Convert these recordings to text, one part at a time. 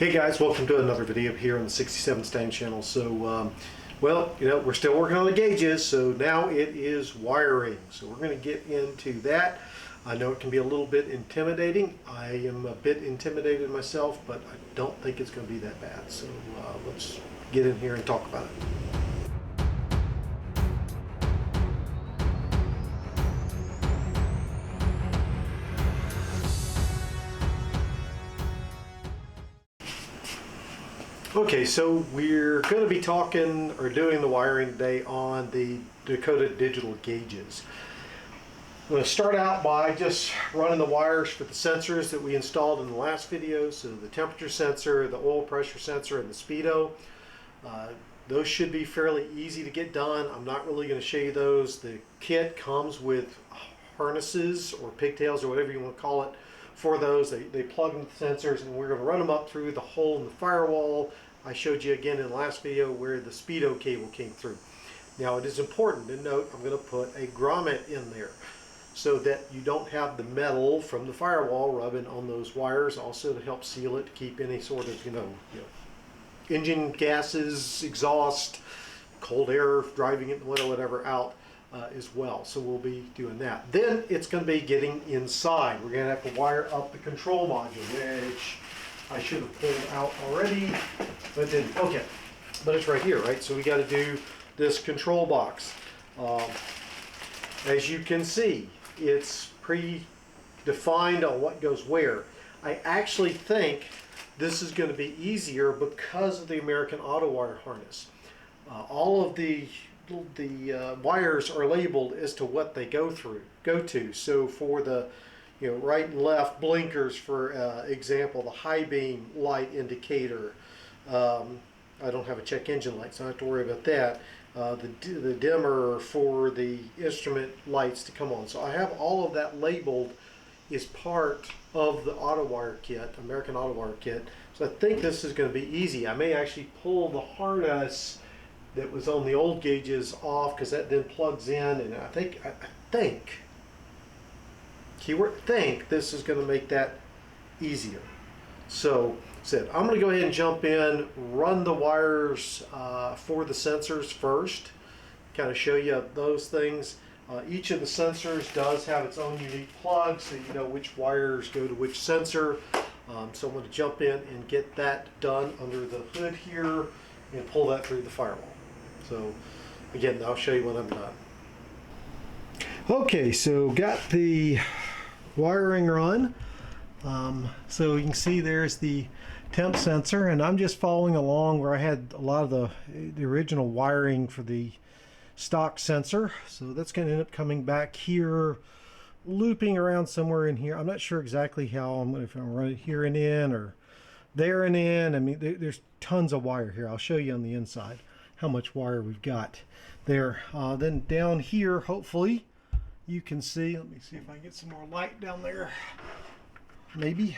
Hey guys, welcome to another video here on the 67 Mustang channel. So, well, we're still working on the gauges, so now it is wiring. So we're going to get into that. I know it can be a little bit intimidating. I am a bit intimidated myself, but I don't think it's going to be that bad. So let's get in here and talk about it. Okay, so we're going to be talking or doing the wiring today on the Dakota Digital gauges. I'm going to start out by just running the wires for the sensors that we installed in the last video. So the temperature sensor, the oil pressure sensor, and the speedo. Those should be fairly easy to get done. I'm not really going to show you those. The kit comes with harnesses or pigtails or whatever you want to call it for those. They plug into the sensors, and we're going to run them up through the hole in the firewall. I showed you again in the last video where the speedo cable came through. Now it is important to note I'm going to put a grommet in there so that you don't have the metal from the firewall rubbing on those wires, also to help seal it, to keep any sort of engine gases, exhaust, cold air driving it, whatever out as well. So we'll be doing that. Then it's going to be getting inside. We're going to have to wire up the control module, which I should have pulled out already, but didn't. Okay, but it's right here, right? So we got to do this control box. As you can see, it's pre-defined on what goes where. I actually think this is going to be easier because of the American Auto Wire harness. All of the wires are labeled as to what they go to. So for the right and left blinkers, for example, the high beam light indicator. I don't have a check engine light, so I don't have to worry about that. The dimmer for the instrument lights to come on. So I have all of that labeled as part of the Auto Wire kit, American Auto Wire kit. So I think this is going to be easy. I may actually pull the harness that was on the old gauges off, because that then plugs in, and I think keyword think, this is going to make that easier. So I'm going to go ahead and jump in, run the wires for the sensors first, kind of show you those things. Each of the sensors does have its own unique plug, so you know which wires go to which sensor. So I'm going to jump in and get that done under the hood here and pull that through the firewall. So again, I'll show you when I'm done. Okay, so got the wiring run. So you can see there's the temp sensor, and I'm just following along where I had a lot of the original wiring for the stock sensor. So that's going to end up coming back here, looping around somewhere in here. I'm not sure exactly how I'm going to run it here and in or there and in. I mean, there's tons of wire here. I'll show you on the inside how much wire we've got there. Then down here, hopefully you can see, let me see if I can get some more light down there. Maybe.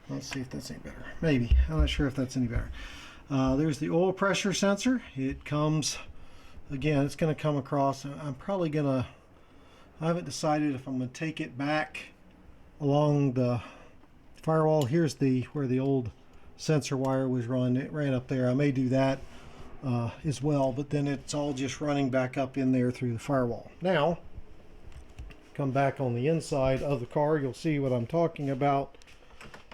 Let's see if that's any better. Maybe. I'm not sure if that's any better. There's the oil pressure sensor. It comes, again, it's going to come across. I'm probably going to, I haven't decided if I'm going to take it back along the firewall. Here's where the old sensor wire was run. It ran up there. I may do that as well, but then it's all just running back up in there through the firewall. Now, come back on the inside of the car, you'll see what I'm talking about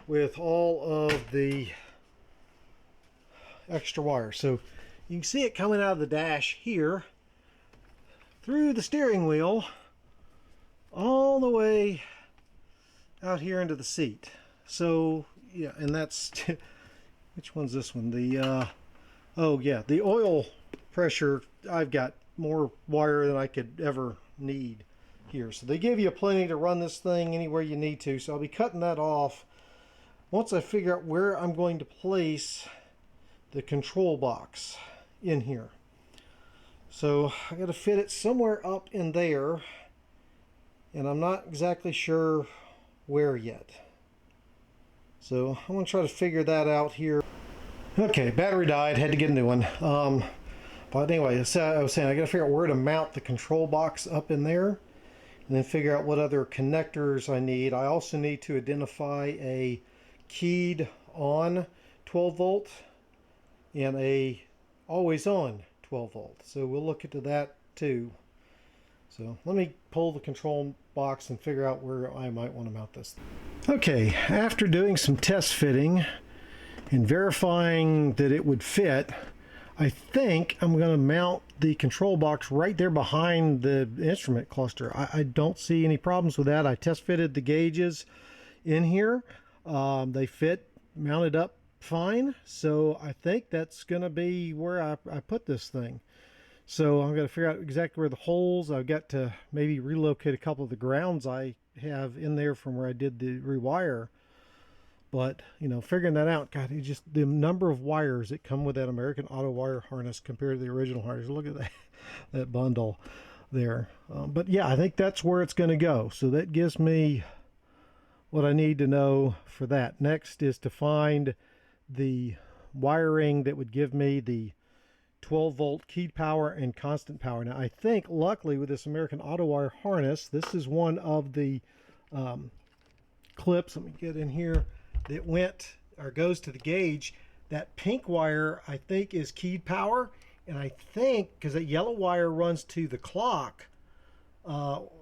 with all of the extra wire. So you can see it coming out of the dash here, through the steering wheel, all the way out here into the seat. So yeah, and that's which one's this one? The oh yeah, the oil pressure. I've got more wire than I could ever need here. So they give you plenty to run this thing anywhere you need to. So I'll be cutting that off once I figure out where I'm going to place the control box in here. So I got to fit it somewhere up in there, and I'm not exactly sure where yet. So I'm going to try to figure that out here. Okay, battery died, had to get a new one. But anyway, so I was saying I got to figure out where to mount the control box up in there, and then figure out what other connectors I need. I also need to identify a keyed on 12 volt and a always on 12 volt. So we'll look into that too. So let me pull the control box and figure out where I might want to mount this. Okay, after doing some test fitting and verifying that it would fit, I think I'm going to mount the control box right there behind the instrument cluster. I don't see any problems with that. I test fitted the gauges in here. They fit, mounted up fine. So I think that's going to be where I put this thing. So I'm going to figure out exactly where the holes. I've got to maybe relocate a couple of the grounds I have in there from where I did the rewire. But, you know, figuring that out, God, just the number of wires that come with that American Auto wire harness compared to the original harness. Look at that bundle there. But yeah, I think that's where it's going to go. So that gives me what I need to know for that. Next is to find the wiring that would give me the 12 volt keyed power and constant power. Now I think luckily with this American Auto wire harness, this is one of the clips, let me get in here, that went or goes to the gauge. That pink wire I think is keyed power, and I think because that yellow wire runs to the clock,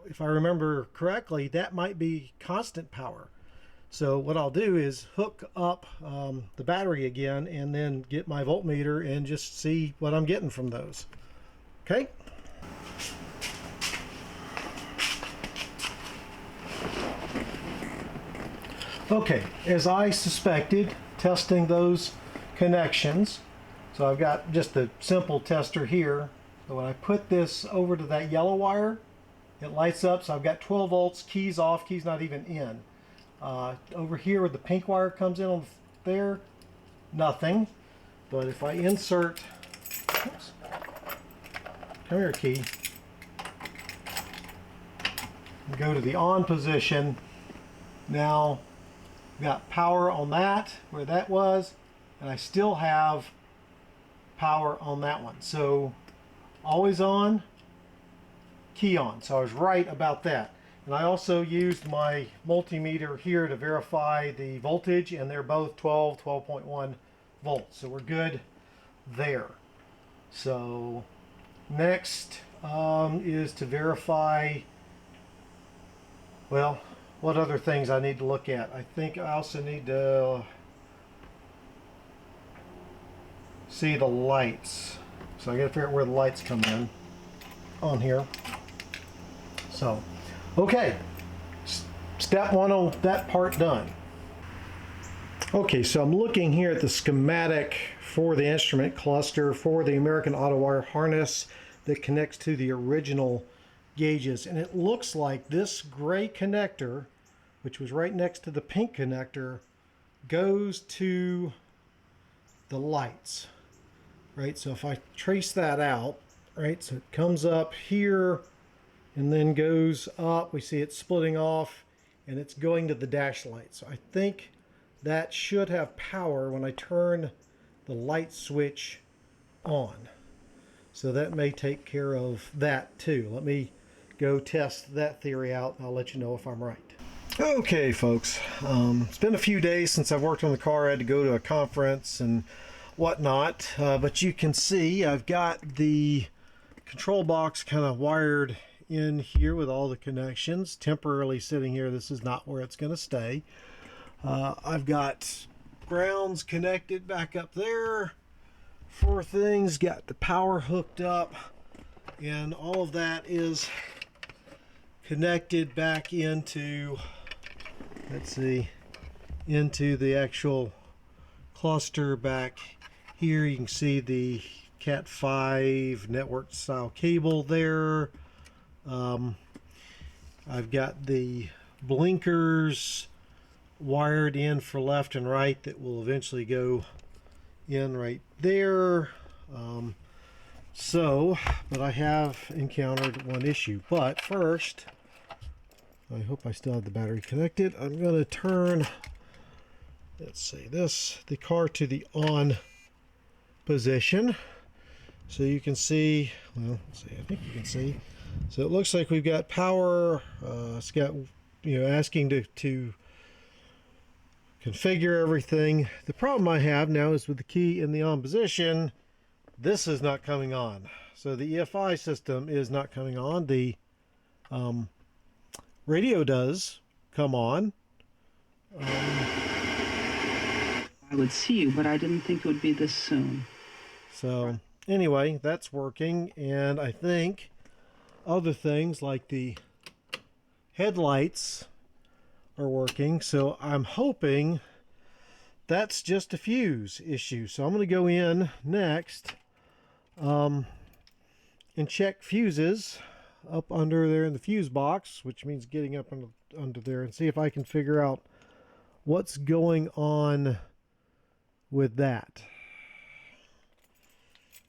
if I remember correctly, that might be constant power. So what I'll do is hook up the battery again and then get my voltmeter and just see what I'm getting from those. Okay. Okay, as I suspected, testing those connections. So I've got just a simple tester here. So when I put this over to that yellow wire, it lights up. So I've got 12 volts, keys off, keys not even in. Over here where the pink wire comes in on there, nothing. But if I insert, oops, come here key, and go to the on position, now got power on that where that was, and I still have power on that one. So always on, key on. So I was right about that. And I also used my multimeter here to verify the voltage, and they're both 12.1 volts. So we're good there. So next is to verify, well, what other things I need to look at. I think I also need to see the lights. So I got to figure out where the lights come in on here. So, okay, step one on that part done. Okay, so I'm looking here at the schematic for the instrument cluster for the American Auto wire harness that connects to the original gauges, and it looks like this gray connector, which was right next to the pink connector, goes to the lights, right? So if I trace that out, right, so it comes up here and then goes up, we see it splitting off, and it's going to the dash light. So I think that should have power when I turn the light switch on. So that may take care of that too. Let me go test that theory out, and I'll let you know if I'm right. Okay, folks, it's been a few days since I've worked on the car. I had to go to a conference and whatnot, but you can see I've got the control box kind of wired in here with all the connections, temporarily sitting here. This is not where it's going to stay. I've got grounds connected back up there for things, got the power hooked up, and all of that is connected back into, let's see, into the actual cluster back here. You can see the Cat 5 network style cable there. I've got the blinkers wired in for left and right that will eventually go in right there. But I have encountered one issue. But first, I hope I still have the battery connected. I'm going to turn, let's see, the car to the on position. So you can see, well, let's see, I think you can see. So it looks like we've got power. It's got, you know, asking to configure everything. The problem I have now is with the key in the on position, this is not coming on. So the EFI system is not coming on. The radio does come on. I would see you, but I didn't think it would be this soon. So anyway, that's working, and I think other things like the headlights are working. So I'm hoping that's just a fuse issue. So I'm going to go in next and check fuses up under there in the fuse box, which means getting up under there, and see if I can figure out what's going on with that.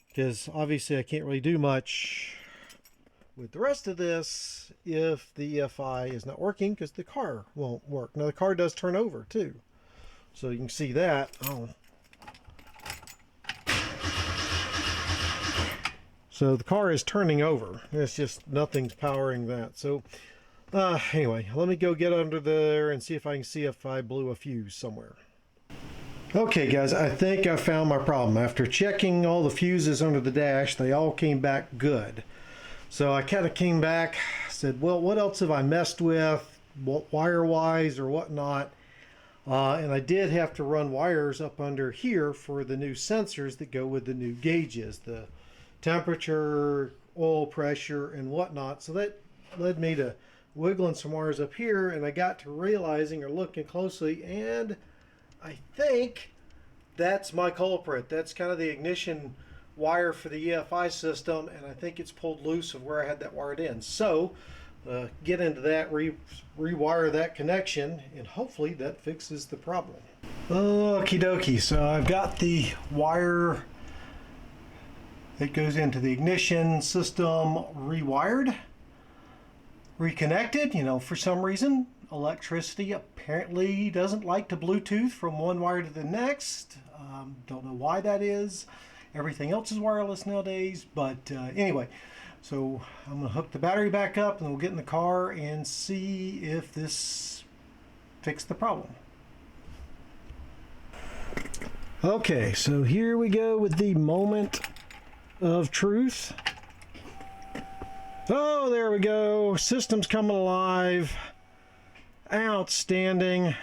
Because obviously I can't really do much with the rest of this if the EFI is not working, because the car won't work. Now the car does turn over too, so you can see that. Oh, so the car is turning over. It's just nothing's powering that. So anyway, let me go get under there and see if I can see if I blew a fuse somewhere. Okay guys, I think I found my problem. After checking all the fuses under the dash, they all came back good. So I kind of came back, said, well, what else have I messed with, wire-wise or whatnot? And I did have to run wires up under here for the new sensors that go with the new gauges, the temperature, oil pressure, and whatnot. So that led me to wiggling some wires up here, and I got to realizing or looking closely, and I think that's my culprit. That's kind of the ignition wire for the EFI system, and I think it's pulled loose of where I had that wired in. So get into that, rewire that connection, and hopefully that fixes the problem. Okie dokie, so I've got the wire that goes into the ignition system rewired, reconnected. You know, for some reason electricity apparently doesn't like to Bluetooth from one wire to the next. Don't know why that is. Everything else is wireless nowadays, but anyway, so I'm going to hook the battery back up, and we'll get in the car and see if this fixed the problem. Okay, so here we go with the moment of truth. Oh, there we go. System's coming alive. Outstanding.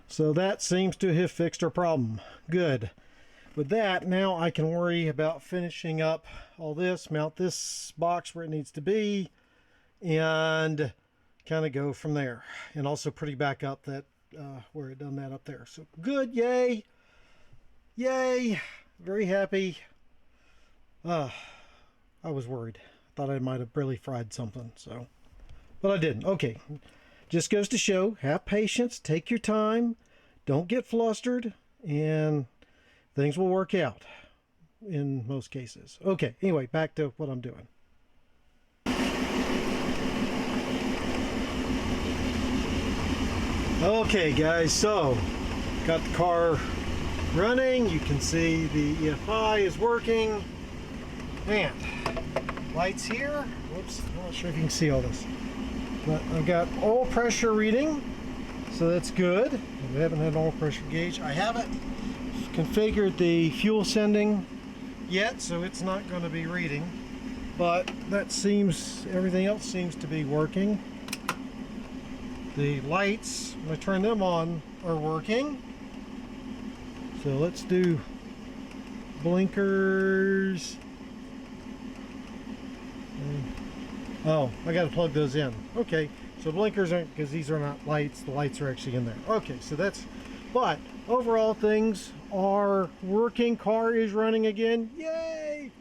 So that seems to have fixed our problem. Good. With that, now I can worry about finishing up all this, mount this box where it needs to be, and kind of go from there. And also pretty back up that where it done that up there. So good, yay. Yay. Very happy. I was worried. Thought I might have really fried something, so, but I didn't. Okay. Just goes to show, have patience, take your time, don't get flustered, and things will work out in most cases. Okay, anyway, back to what I'm doing. Okay guys, so got the car running. You can see the EFI is working, and lights here. Whoops, I'm not sure if you can see all this. But I've got oil pressure reading, so that's good. We haven't had an oil pressure gauge. I haven't configured the fuel sending yet, so it's not going to be reading. But that seems, everything else seems to be working. The lights, when I turn them on, are working. So let's do blinkers. Oh, I got to plug those in. Okay, so blinkers aren't, because these are not lights. The lights are actually in there. Okay, so that's, but overall things are working. Car is running again. Yay!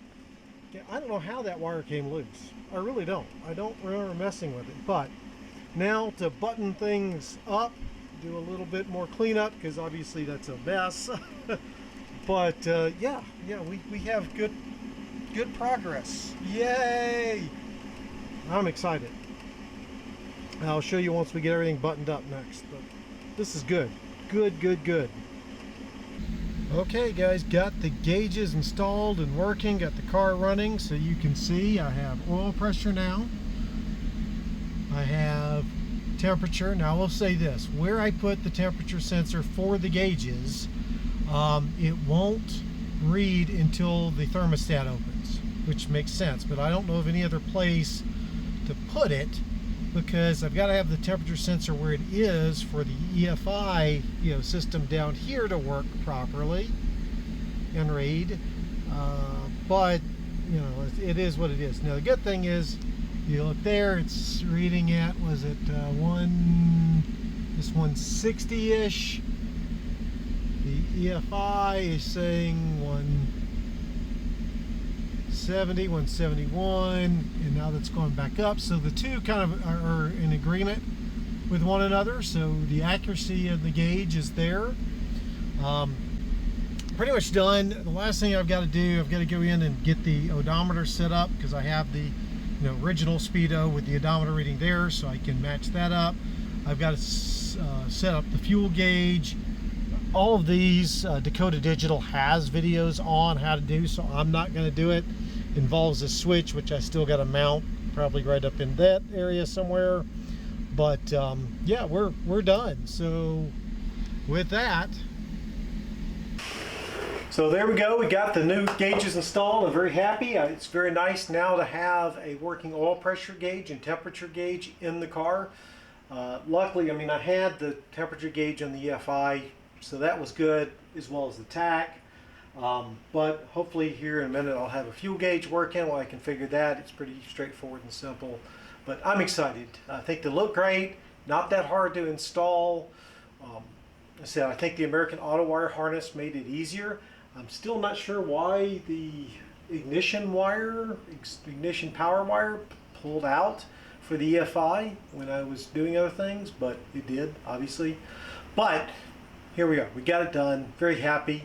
Yeah, I don't know how that wire came loose. I really don't. I don't remember messing with it. But now to button things up, do a little bit more cleanup, because obviously that's a mess. But yeah, we have good progress. Yay! I'm excited. I'll show you once we get everything buttoned up next, but this is good. Good. Okay guys, got the gauges installed and working, got the car running, so you can see I have oil pressure now. I have temperature. Now I will say this, where I put the temperature sensor for the gauges, it won't read until the thermostat opens, which makes sense, but I don't know of any other place to put it, because I've got to have the temperature sensor where it is for the EFI, system down here to work properly and read. But it is what it is. Now the good thing is, you look there, it's reading at, was it this 160-ish. The EFI is saying 170, 171, and now that's going back up. So the two kind of are in agreement with one another. So the accuracy of the gauge is there. Pretty much done. The last thing I've got to do, I've got to go in and get the odometer set up, because I have the original speedo with the odometer reading there, so I can match that up. I've got to set up the fuel gauge. All of these Dakota Digital has videos on how to do, so I'm not going to do it. Involves a switch, which I still got to mount probably right up in that area somewhere. But yeah, we're done. So with that, so there we go. We got the new gauges installed. I'm very happy. It's very nice now to have a working oil pressure gauge and temperature gauge in the car. Luckily, I had the temperature gauge on the EFI, so that was good, as well as the TAC. But hopefully here in a minute I'll have a fuel gauge working while I configure that. It's pretty straightforward and simple. But I'm excited. I think they look great, not that hard to install. I said, I think the American Auto Wire harness made it easier. I'm still not sure why the ignition power wire pulled out for the EFI when I was doing other things, but it did, obviously. But here we are. We got it done. Very happy.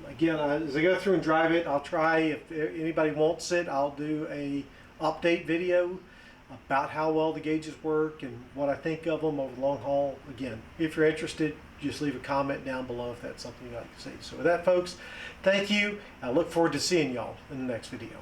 Again, as I go through and drive it, I'll try, if anybody wants it, I'll do a update video about how well the gauges work and what I think of them over the long haul. Again, if you're interested, just leave a comment down below if that's something you'd like to see. So with that, folks, thank you. I look forward to seeing y'all in the next video.